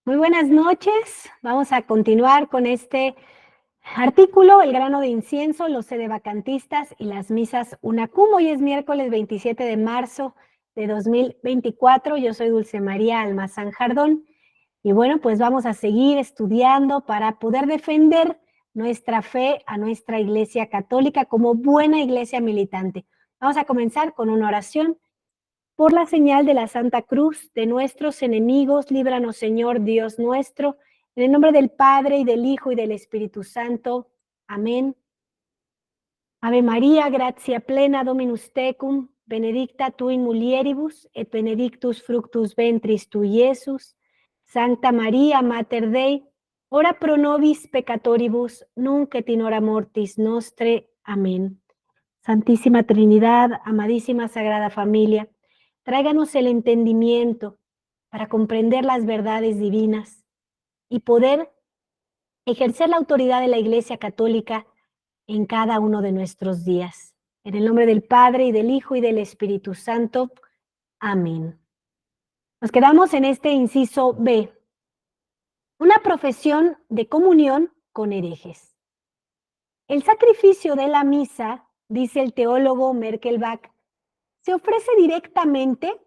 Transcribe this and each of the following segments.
Muy buenas noches. Vamos a continuar con este artículo, El grano de incienso, los sedevacantistas y las misas UNACUM. Hoy es miércoles 27 de marzo de 2024. Yo soy Dulce María Almazán Jardón. Y bueno, pues vamos a seguir estudiando para poder defender nuestra fe a nuestra Iglesia Católica como buena iglesia militante. Vamos a comenzar con una oración. Por la señal de la Santa Cruz de nuestros enemigos, líbranos, Señor Dios nuestro, en el nombre del Padre, y del Hijo, y del Espíritu Santo. Amén. Ave María, gratia plena, Dominus tecum, benedicta tu in mulieribus, et benedictus fructus ventris tui, Iesus. Sancta María, Mater Dei, ora pro nobis peccatoribus, nunc et in hora mortis nostre. Amén. Santísima Trinidad, amadísima Sagrada Familia, tráiganos el entendimiento para comprender las verdades divinas y poder ejercer la autoridad de la Iglesia Católica en cada uno de nuestros días. En el nombre del Padre, y del Hijo, y del Espíritu Santo. Amén. Nos quedamos en este inciso B. Una profesión de comunión con herejes. El sacrificio de la misa, dice el teólogo Merkelbach, se ofrece directamente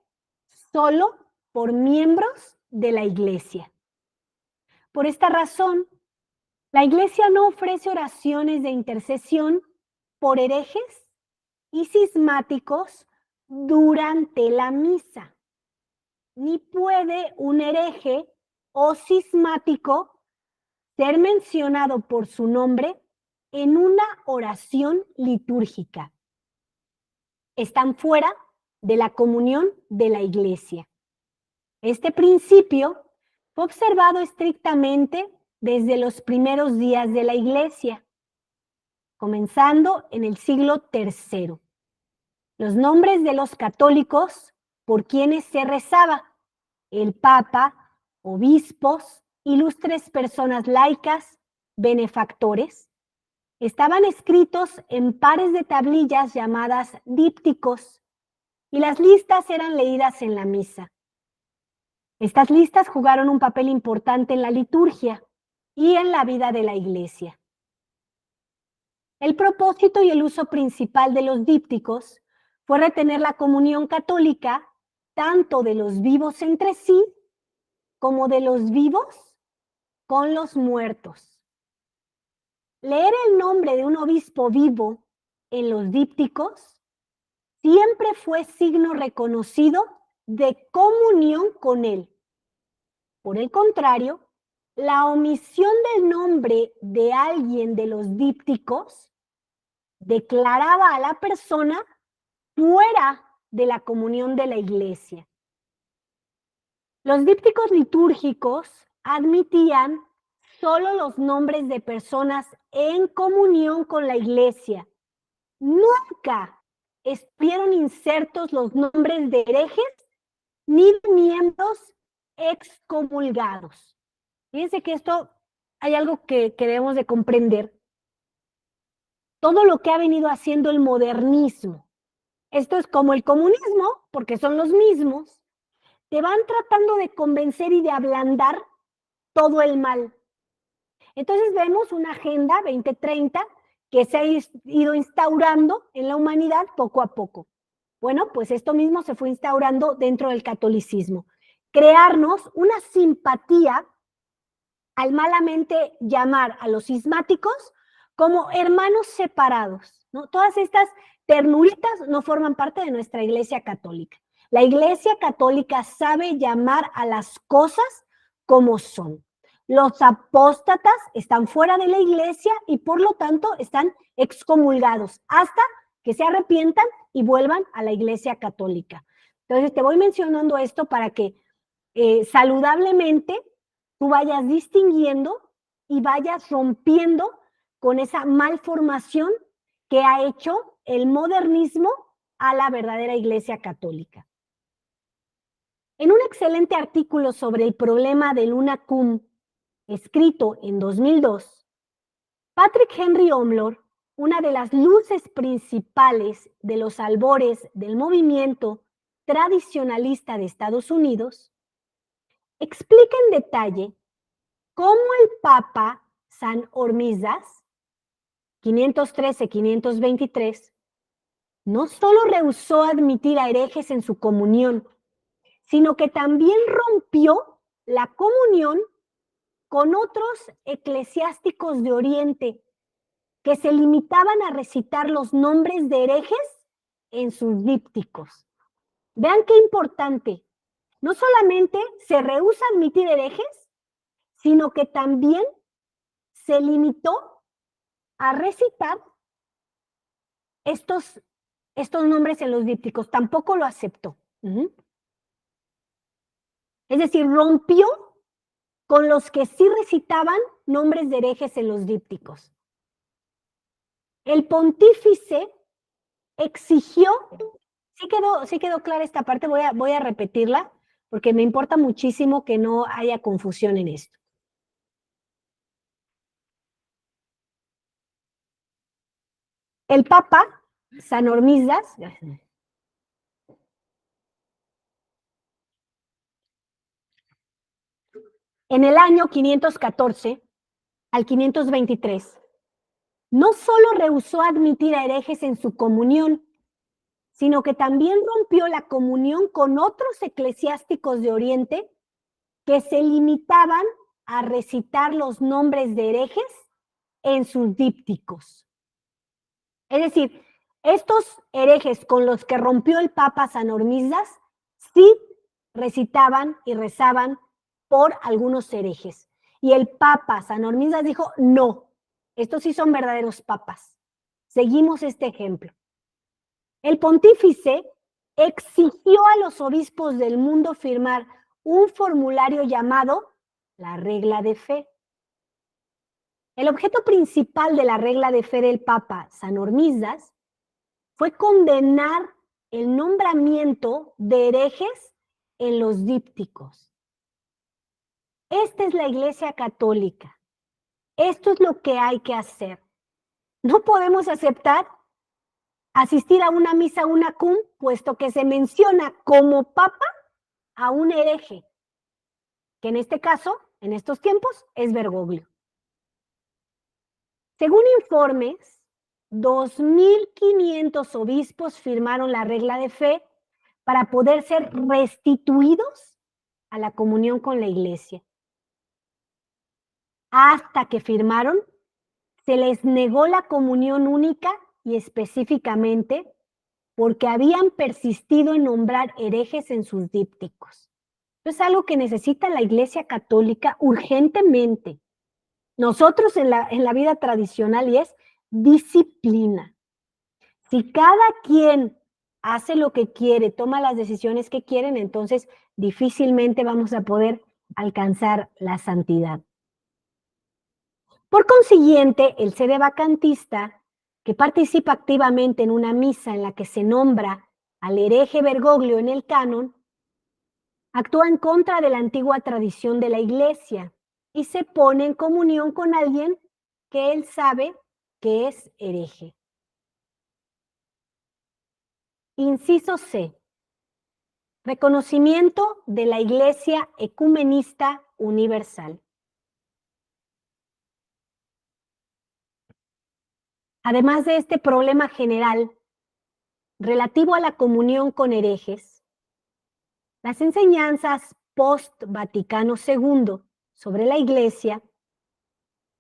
solo por miembros de la Iglesia. Por esta razón, la Iglesia no ofrece oraciones de intercesión por herejes y cismáticos durante la misa, ni puede un hereje o cismático ser mencionado por su nombre en una oración litúrgica. Están fuera de la comunión de la Iglesia. Este principio fue observado estrictamente desde los primeros días de la Iglesia, comenzando en el siglo III. Los nombres de los católicos por quienes se rezaba, el Papa, obispos, ilustres personas laicas, benefactores, estaban escritos en pares de tablillas llamadas dípticos, y las listas eran leídas en la misa. Estas listas jugaron un papel importante en la liturgia y en la vida de la Iglesia. El propósito y el uso principal de los dípticos fue retener la comunión católica tanto de los vivos entre sí como de los vivos con los muertos. Leer el nombre de un obispo vivo en los dípticos siempre fue signo reconocido de comunión con él. Por el contrario, la omisión del nombre de alguien de los dípticos declaraba a la persona fuera de la comunión de la Iglesia. Los dípticos litúrgicos admitían solo los nombres de personas en comunión con la Iglesia. Nunca estuvieron insertos los nombres de herejes ni de miembros excomulgados. Fíjense que esto hay algo que debemos de comprender. Todo lo que ha venido haciendo el modernismo, esto es como el comunismo, porque son los mismos, te van tratando de convencer y de ablandar todo el mal. Entonces vemos una agenda 2030 que se ha ido instaurando en la humanidad poco a poco. Bueno, pues esto mismo se fue instaurando dentro del catolicismo. Crearnos una simpatía al malamente llamar a los cismáticos como hermanos separados, ¿no? Todas estas ternuritas no forman parte de nuestra Iglesia Católica. La Iglesia Católica sabe llamar a las cosas como son. Los apóstatas están fuera de la Iglesia y por lo tanto están excomulgados hasta que se arrepientan y vuelvan a la Iglesia Católica. Entonces te voy mencionando esto para que saludablemente tú vayas distinguiendo y vayas rompiendo con esa malformación que ha hecho el modernismo a la verdadera Iglesia Católica. En un excelente artículo sobre el problema del UNACUM, escrito en 2002, Patrick Henry Omlor, una de las luces principales de los albores del movimiento tradicionalista de Estados Unidos, explica en detalle cómo el Papa San Hormisdas, 513-523, no solo rehusó admitir a herejes en su comunión, sino que también rompió la comunión con otros eclesiásticos de Oriente que se limitaban a recitar los nombres de herejes en sus dípticos. Vean qué importante. No solamente se rehúsa admitir herejes, sino que también se limitó a recitar estos nombres en los dípticos. Tampoco lo aceptó. Es decir, rompió con los que sí recitaban nombres de herejes en los dípticos. El pontífice exigió, sí quedó clara esta parte, voy a repetirla, porque me importa muchísimo que no haya confusión en esto. El Papa San Hormisdas en el año 514 al 523 no solo rehusó admitir a herejes en su comunión, sino que también rompió la comunión con otros eclesiásticos de Oriente que se limitaban a recitar los nombres de herejes en sus dípticos. Es decir, estos herejes con los que rompió el Papa San Hormisdas sí recitaban y rezaban por algunos herejes. Y el Papa San Hormisdas dijo, no, estos sí son verdaderos papas. Seguimos este ejemplo. El pontífice exigió a los obispos del mundo firmar un formulario llamado la regla de fe. El objeto principal de la regla de fe del Papa San Hormisdas fue condenar el nombramiento de herejes en los dípticos. Esta es la Iglesia Católica. Esto es lo que hay que hacer. No podemos aceptar asistir a una misa unacum, puesto que se menciona como papa a un hereje, que en este caso, en estos tiempos, es Bergoglio. Según informes, 2.500 obispos firmaron la regla de fe para poder ser restituidos a la comunión con la Iglesia. Hasta que firmaron, se les negó la comunión única y específicamente porque habían persistido en nombrar herejes en sus dípticos. Esto es algo que necesita la Iglesia Católica urgentemente. Nosotros en la vida tradicional, y es disciplina. Si cada quien hace lo que quiere, toma las decisiones que quieren, entonces difícilmente vamos a poder alcanzar la santidad. Por consiguiente, el sedevacantista que participa activamente en una misa en la que se nombra al hereje Bergoglio en el canon, actúa en contra de la antigua tradición de la Iglesia y se pone en comunión con alguien que él sabe que es hereje. Inciso C. Reconocimiento de la Iglesia Ecumenista Universal. Además de este problema general relativo a la comunión con herejes, las enseñanzas post-Vaticano II sobre la Iglesia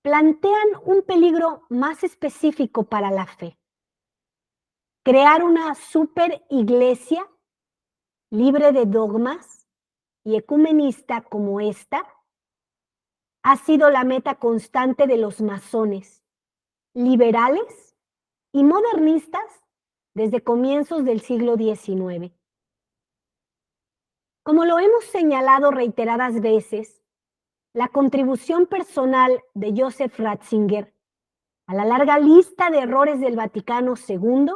plantean un peligro más específico para la fe. Crear una superiglesia libre de dogmas y ecumenista como esta ha sido la meta constante de los masones, liberales y modernistas desde comienzos del siglo XIX. Como lo hemos señalado reiteradas veces, la contribución personal de Joseph Ratzinger a la larga lista de errores del Vaticano II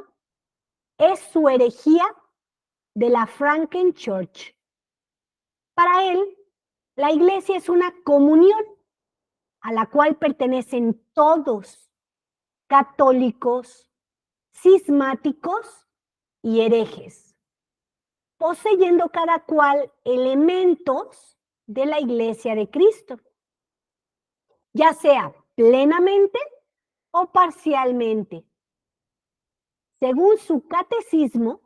es su herejía de la Frankenchurch. Para él, la Iglesia es una comunión a la cual pertenecen todos, católicos, cismáticos y herejes, poseyendo cada cual elementos de la Iglesia de Cristo, ya sea plenamente o parcialmente. Según su catecismo,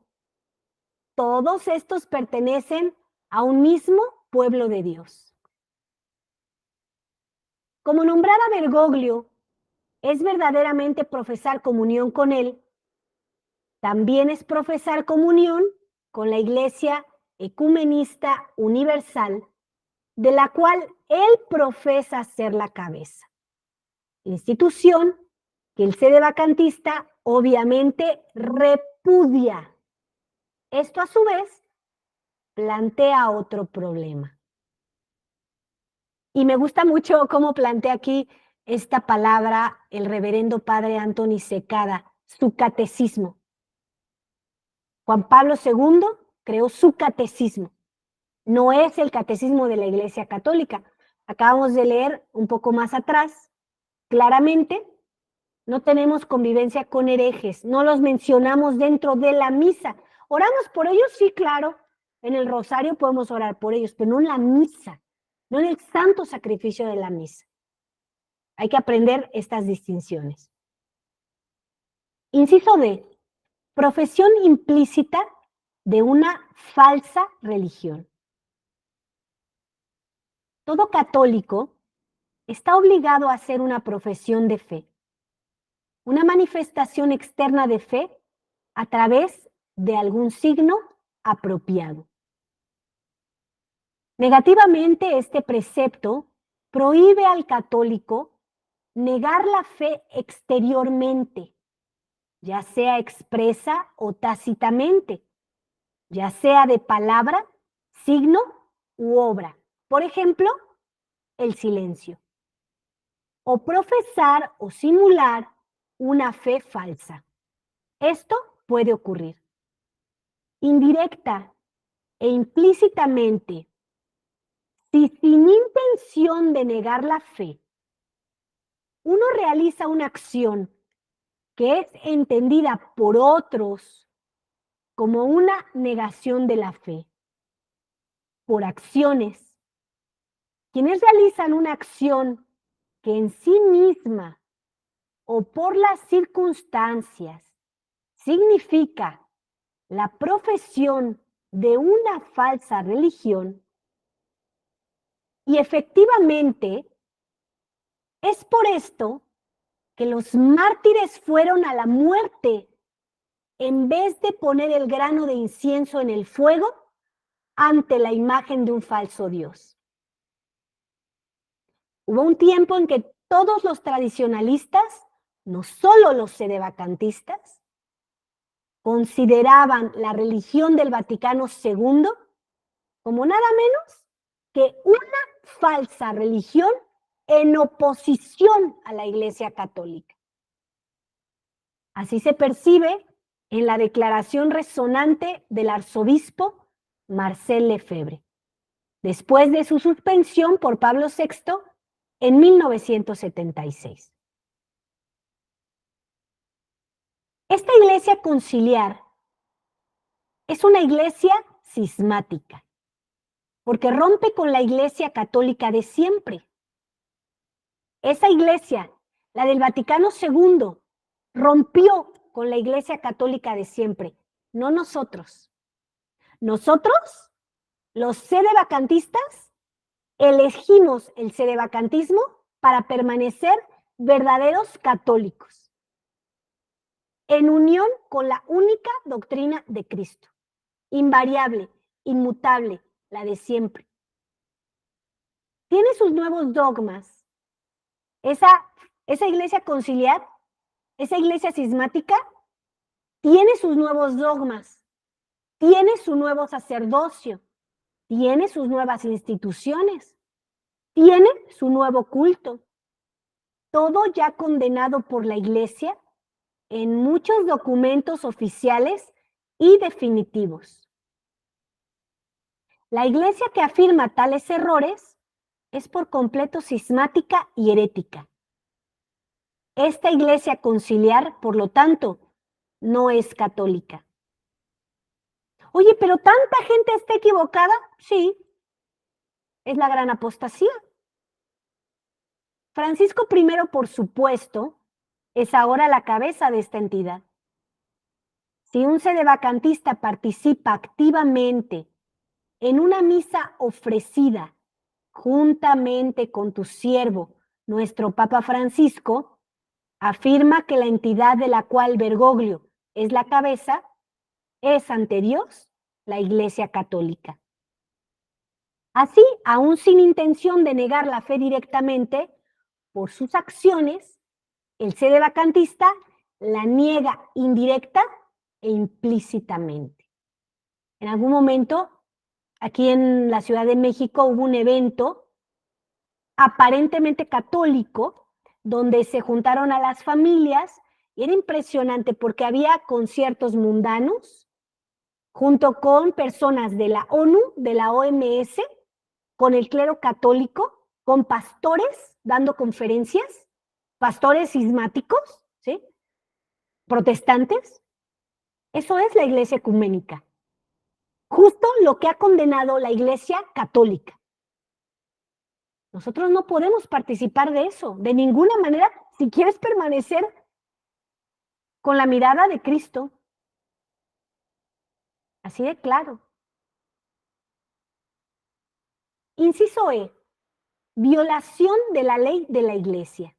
todos estos pertenecen a un mismo pueblo de Dios. Como nombrar a Bergoglio es verdaderamente profesar comunión con él, también es profesar comunión con la Iglesia Ecumenista Universal, de la cual él profesa ser la cabeza. Institución que el sedevacantista obviamente repudia. Esto a su vez plantea otro problema. Y me gusta mucho cómo plantea aquí esta palabra el reverendo padre Anthony Secada, su catecismo. Juan Pablo II creó su catecismo. No es el catecismo de la Iglesia Católica. Acabamos de leer un poco más atrás, claramente, no tenemos convivencia con herejes, no los mencionamos dentro de la misa. ¿Oramos por ellos? Sí, claro. En el rosario podemos orar por ellos, pero no en la misa, no en el santo sacrificio de la misa. Hay que aprender estas distinciones. Inciso D. Profesión implícita de una falsa religión. Todo católico está obligado a hacer una profesión de fe, una manifestación externa de fe a través de algún signo apropiado. Negativamente, este precepto prohíbe al católico negar la fe exteriormente, ya sea expresa o tácitamente, ya sea de palabra, signo u obra. Por ejemplo, el silencio. O profesar o simular una fe falsa. Esto puede ocurrir. Indirecta e implícitamente, si sin intención de negar la fe, uno realiza una acción que es entendida por otros como una negación de la fe, por acciones. Quienes realizan una acción que en sí misma o por las circunstancias significa la profesión de una falsa religión, y efectivamente es por esto que los mártires fueron a la muerte en vez de poner el grano de incienso en el fuego ante la imagen de un falso Dios. Hubo un tiempo en que todos los tradicionalistas, no solo los sedevacantistas, consideraban la religión del Vaticano II como nada menos que una falsa religión en oposición a la Iglesia Católica. Así se percibe en la declaración resonante del arzobispo Marcel Lefebvre, después de su suspensión por Pablo VI en 1976. Esta iglesia conciliar es una iglesia cismática, porque rompe con la Iglesia Católica de siempre. Esa iglesia, la del Vaticano II, rompió con la Iglesia Católica de siempre, no nosotros. Nosotros, los sedevacantistas, elegimos el sedevacantismo para permanecer verdaderos católicos, en unión con la única doctrina de Cristo, invariable, inmutable, la de siempre. Tiene sus nuevos dogmas. Esa iglesia conciliar, esa iglesia cismática, tiene sus nuevos dogmas, tiene su nuevo sacerdocio, tiene sus nuevas instituciones, tiene su nuevo culto. Todo ya condenado por la Iglesia en muchos documentos oficiales y definitivos. La Iglesia que afirma tales errores es por completo cismática y herética. Esta Iglesia conciliar, por lo tanto, no es católica. Oye, pero ¿tanta gente está equivocada? Sí. es la gran apostasía. Francisco I, por supuesto, es ahora la cabeza de esta entidad. Si un sedevacantista participa activamente en una misa ofrecida juntamente con tu siervo, nuestro Papa Francisco, afirma que la entidad de la cual Bergoglio es la cabeza es ante Dios la Iglesia Católica. Así, aún sin intención de negar la fe directamente, por sus acciones, el sedevacantista la niega indirecta e implícitamente. En algún momento, aquí en la Ciudad de México, hubo un evento aparentemente católico donde se juntaron a las familias y era impresionante porque había conciertos mundanos junto con personas de la ONU, de la OMS, con el clero católico, con pastores dando conferencias, pastores cismáticos, ¿sí? Protestantes. Eso es la iglesia ecuménica. Justo lo que ha condenado la iglesia católica. Nosotros no podemos participar de eso, de ninguna manera, si quieres permanecer con la mirada de Cristo. Así de claro. Inciso E, violación de la ley de la iglesia.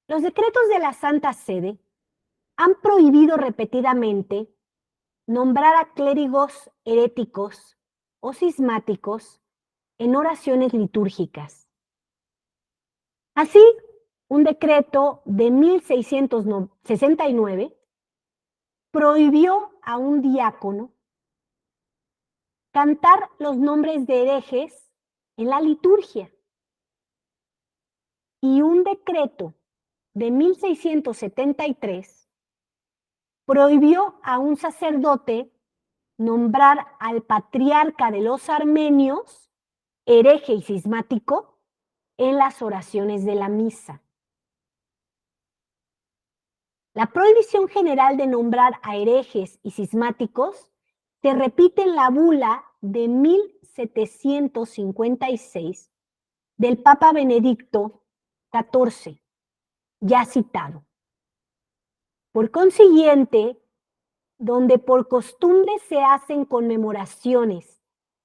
Los decretos de la Santa Sede han prohibido repetidamente nombrar a clérigos heréticos o cismáticos en oraciones litúrgicas. Así, un decreto de 1669 prohibió a un diácono cantar los nombres de herejes en la liturgia. Y un decreto de 1673 prohibió a un sacerdote nombrar al patriarca de los armenios, hereje y cismático, en las oraciones de la misa. La prohibición general de nombrar a herejes y cismáticos se repite en la bula de 1756 del Papa Benedicto XIV, ya citado. Por consiguiente, donde por costumbre se hacen conmemoraciones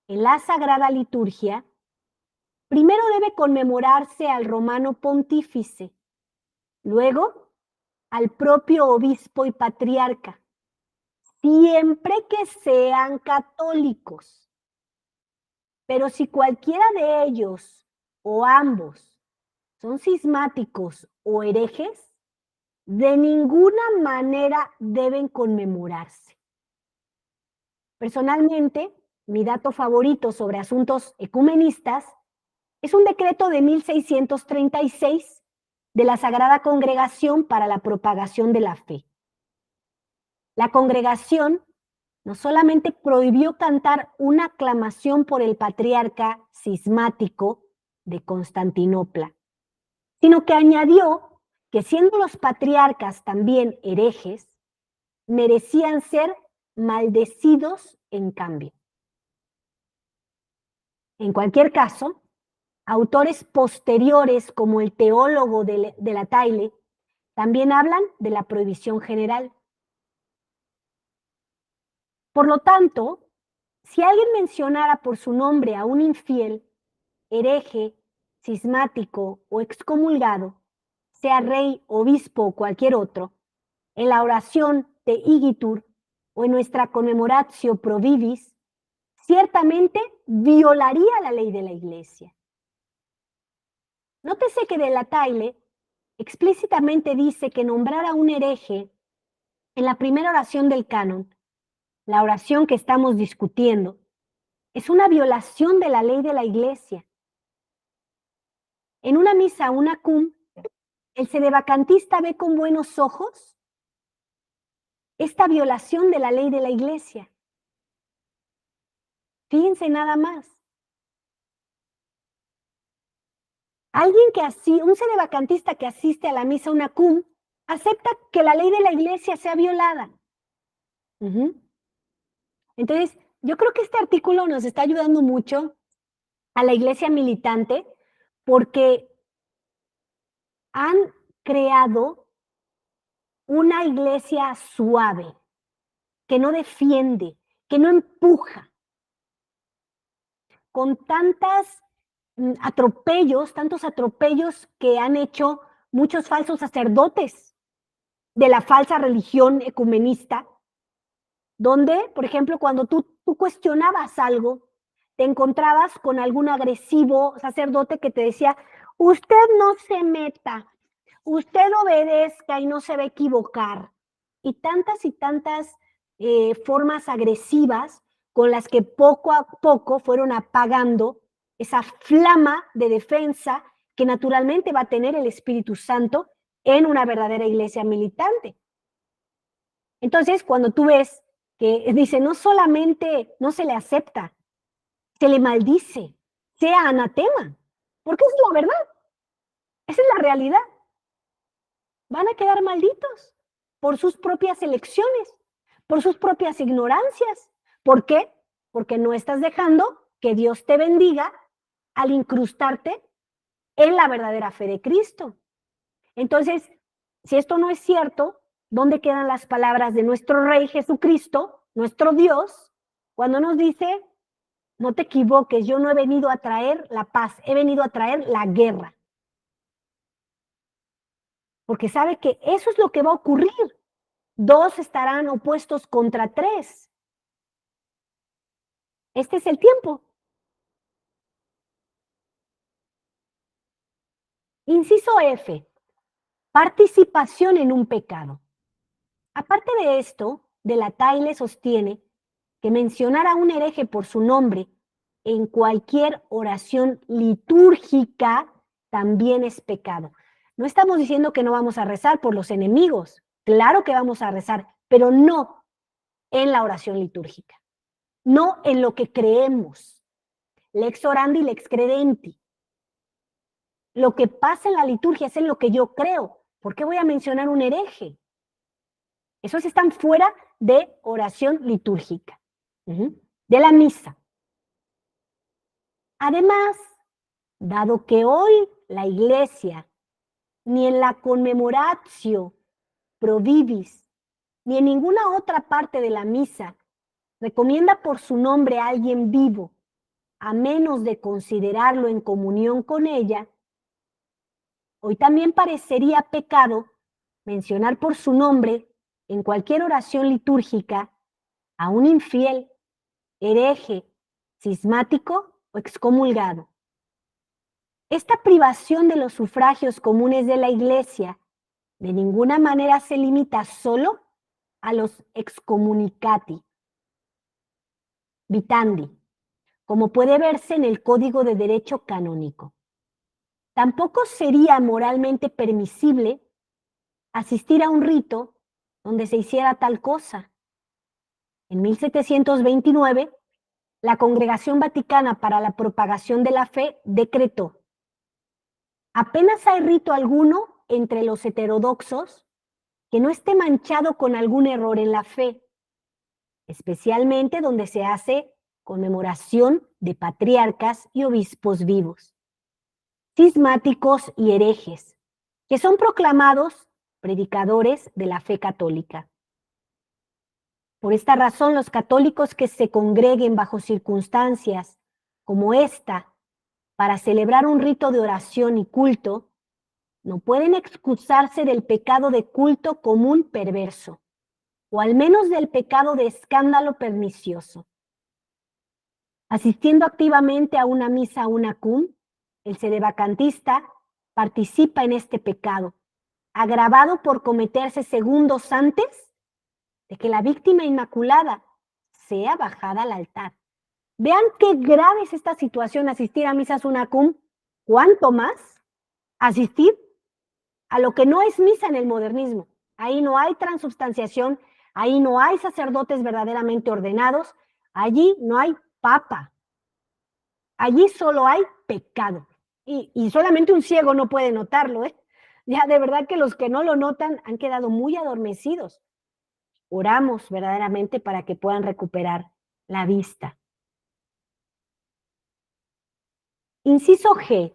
en la Sagrada Liturgia, primero debe conmemorarse al romano pontífice, luego al propio obispo y patriarca, siempre que sean católicos. Pero si cualquiera de ellos o ambos son cismáticos o herejes, de ninguna manera deben conmemorarse. Personalmente, mi dato favorito sobre asuntos ecumenistas es un decreto de 1636 de la Sagrada Congregación para la Propagación de la Fe. La congregación no solamente prohibió cantar una aclamación por el patriarca cismático de Constantinopla, sino que añadió que siendo los patriarcas también herejes, merecían ser maldecidos en cambio. En cualquier caso, autores posteriores como el teólogo de la Taille también hablan de la prohibición general. Por lo tanto, si alguien mencionara por su nombre a un infiel, hereje, cismático o excomulgado, sea rey, obispo o cualquier otro, en la oración de Igitur o en nuestra conmemoratio pro vivis, ciertamente violaría la ley de la Iglesia. Nótese que de la Taille explícitamente dice que nombrar a un hereje en la primera oración del canon, la oración que estamos discutiendo, es una violación de la ley de la Iglesia. En una misa unacum, el sedevacantista ve con buenos ojos esta violación de la ley de la Iglesia. Fíjense nada más. Un sedevacantista que asiste a la misa unacum, acepta que la ley de la Iglesia sea violada. Entonces, yo creo que este artículo nos está ayudando mucho a la iglesia militante porque han creado una iglesia suave, que no defiende, que no empuja, con tantos atropellos que han hecho muchos falsos sacerdotes de la falsa religión ecumenista, donde, por ejemplo, cuando tú cuestionabas algo, te encontrabas con algún agresivo sacerdote que te decía, usted no se meta, usted obedezca y no se va a equivocar. Y tantas formas agresivas con las que poco a poco fueron apagando esa flama de defensa que naturalmente va a tener el Espíritu Santo en una verdadera iglesia militante. Entonces, cuando tú ves que dice, no solamente no se le acepta, se le maldice, sea anatema, porque esa es la verdad, esa es la realidad. Van a quedar malditos por sus propias elecciones, por sus propias ignorancias. ¿Por qué? Porque no estás dejando que Dios te bendiga al incrustarte en la verdadera fe de Cristo. Entonces, si esto no es cierto, ¿dónde quedan las palabras de nuestro Rey Jesucristo, nuestro Dios, cuando nos dice, no te equivoques, yo no he venido a traer la paz, he venido a traer la guerra? Porque sabe que eso es lo que va a ocurrir. Dos estarán opuestos contra tres. Este es el tiempo. Inciso F, participación en un pecado. Aparte de esto, De la Taille sostiene que mencionar a un hereje por su nombre en cualquier oración litúrgica también es pecado. No estamos diciendo que no vamos a rezar por los enemigos. Claro que vamos a rezar, pero no en la oración litúrgica. No en lo que creemos. Lex orandi, lex credenti. Lo que pasa en la liturgia es en lo que yo creo. ¿Por qué voy a mencionar un hereje? Esos están fuera de oración litúrgica, de la misa. Además, dado que hoy la iglesia, ni en la conmemoratio pro vivis, ni en ninguna otra parte de la misa, recomienda por su nombre a alguien vivo, a menos de considerarlo en comunión con ella, hoy también parecería pecado mencionar por su nombre en cualquier oración litúrgica a un infiel, hereje, cismático o excomulgado. Esta privación de los sufragios comunes de la Iglesia de ninguna manera se limita solo a los excomunicati, vitandi, como puede verse en el Código de Derecho Canónico. Tampoco sería moralmente permisible asistir a un rito donde se hiciera tal cosa. En 1729, la Congregación Vaticana para la Propagación de la Fe decretó: apenas hay rito alguno entre los heterodoxos que no esté manchado con algún error en la fe, especialmente donde se hace conmemoración de patriarcas y obispos vivos, cismáticos y herejes, que son proclamados predicadores de la fe católica. Por esta razón, los católicos que se congreguen bajo circunstancias como esta para celebrar un rito de oración y culto, no pueden excusarse del pecado de culto común perverso, o al menos del pecado de escándalo pernicioso. Asistiendo activamente a una misa unacum, el sedevacantista participa en este pecado, agravado por cometerse segundos antes de que la víctima inmaculada sea bajada al altar. Vean qué grave es esta situación, asistir a misas unacum. ¿Cuánto más asistir a lo que no es misa en el modernismo? Ahí no hay transubstanciación, ahí no hay sacerdotes verdaderamente ordenados, allí no hay papa, allí solo hay pecado. Y solamente un ciego no puede notarlo, ¿eh? Ya de verdad que los que no lo notan han quedado muy adormecidos. Oramos verdaderamente para que puedan recuperar la vista. Inciso G.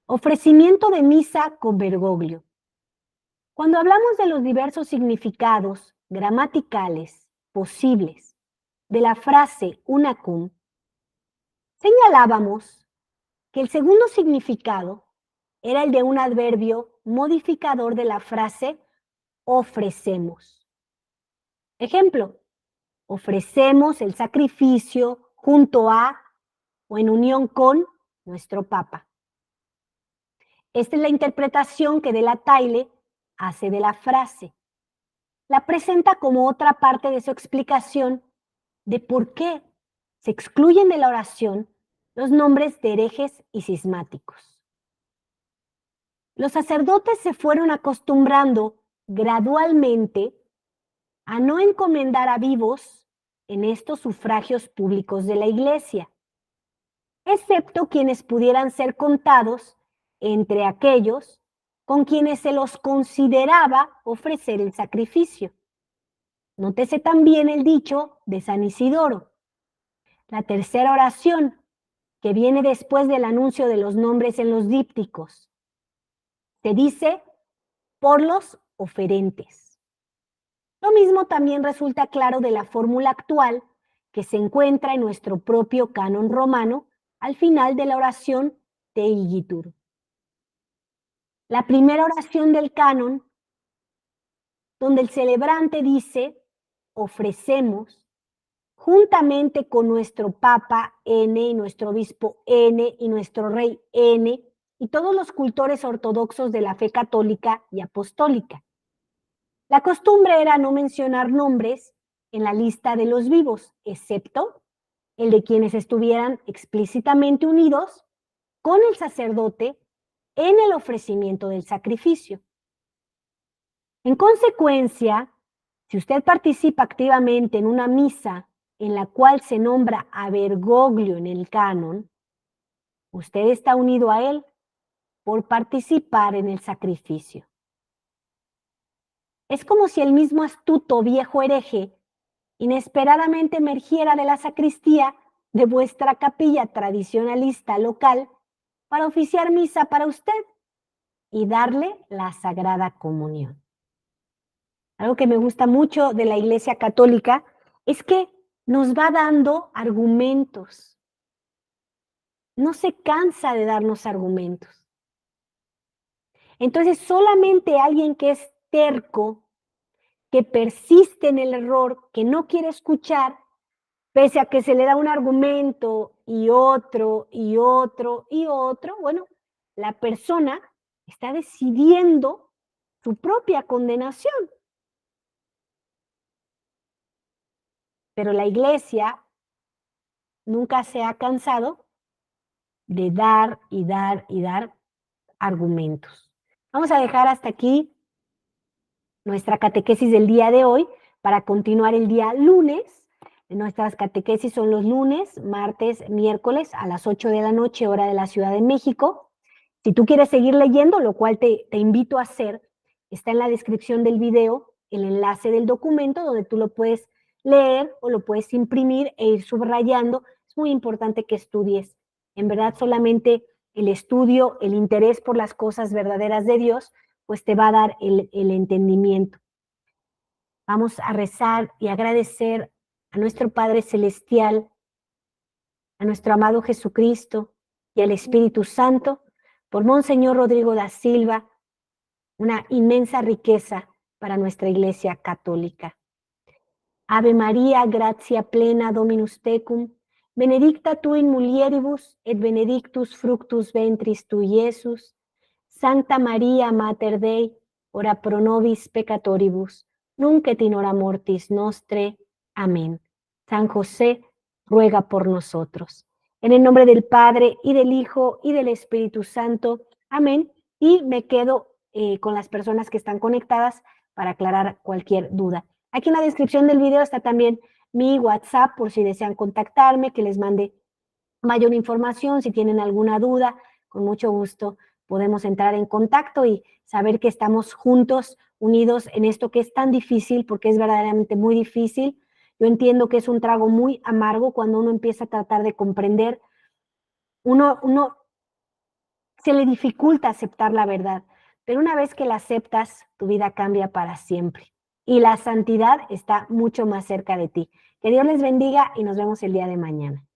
Ofrecimiento de misa con Bergoglio. Cuando hablamos de los diversos significados gramaticales posibles de la frase una cum, señalábamos que el segundo significado era el de un adverbio modificador de la frase ofrecemos. Ejemplo, ofrecemos el sacrificio junto a o en unión con nuestro Papa. Esta es la interpretación que de la Taile hace de la frase. La presenta como otra parte de su explicación de por qué se excluyen de la oración los nombres de herejes y cismáticos. Los sacerdotes se fueron acostumbrando gradualmente a no encomendar a vivos en estos sufragios públicos de la Iglesia, excepto quienes pudieran ser contados entre aquellos con quienes se los consideraba ofrecer el sacrificio. Nótese también el dicho de San Isidoro. La tercera oración, que viene después del anuncio de los nombres en los dípticos, se dice por los oferentes. Lo mismo también resulta claro de la fórmula actual que se encuentra en nuestro propio canon romano al final de la oración de Igitur. La primera oración del canon, donde el celebrante dice, ofrecemos, juntamente con nuestro Papa N y nuestro Obispo N y nuestro Rey N y todos los cultores ortodoxos de la fe católica y apostólica. La costumbre era no mencionar nombres en la lista de los vivos, excepto el de quienes estuvieran explícitamente unidos con el sacerdote en el ofrecimiento del sacrificio. En consecuencia, si usted participa activamente en una misa en la cual se nombra a Bergoglio en el canon, usted está unido a él por participar en el sacrificio. Es como si el mismo astuto viejo hereje inesperadamente emergiera de la sacristía de vuestra capilla tradicionalista local para oficiar misa para usted y darle la Sagrada Comunión. Algo que me gusta mucho de la Iglesia Católica es que nos va dando argumentos. No se cansa de darnos argumentos. Entonces, solamente alguien que es terco, que persiste en el error, que no quiere escuchar, pese a que se le da un argumento y otro y otro y otro, bueno, la persona está decidiendo su propia condenación. Pero la Iglesia nunca se ha cansado de dar y dar y dar argumentos. Vamos a dejar hasta aquí nuestra catequesis del día de hoy para continuar el día lunes. Nuestras catequesis son los lunes, martes, miércoles a las 8 de la noche, hora de la Ciudad de México. Si tú quieres seguir leyendo, lo cual te invito a hacer, está en la descripción del video el enlace del documento donde tú lo puedes leer o lo puedes imprimir e ir subrayando. Es muy importante que estudies. En verdad, solamente el estudio, el interés por las cosas verdaderas de Dios, pues te va a dar el entendimiento. Vamos a rezar y agradecer a nuestro Padre Celestial, a nuestro amado Jesucristo y al Espíritu Santo, por Monseñor Rodrigo da Silva, una inmensa riqueza para nuestra Iglesia Católica. Ave María, gratia plena Dominus tecum, benedicta tu in mulieribus, et benedictus fructus ventris tui, Iesus. Sancta María, Mater Dei, ora pro nobis peccatoribus, nunc et in hora mortis nostre. Amén. San José, ruega por nosotros. En el nombre del Padre, y del Hijo, y del Espíritu Santo. Amén. Y me quedo con las personas que están conectadas para aclarar cualquier duda. Aquí en la descripción del video está también mi WhatsApp por si desean contactarme, que les mande mayor información. Si tienen alguna duda, con mucho gusto podemos entrar en contacto y saber que estamos juntos, unidos en esto que es tan difícil, porque es verdaderamente muy difícil. Yo entiendo que es un trago muy amargo cuando uno empieza a tratar de comprender. Uno se le dificulta aceptar la verdad, pero una vez que la aceptas, tu vida cambia para siempre. Y la santidad está mucho más cerca de ti. Que Dios les bendiga y nos vemos el día de mañana.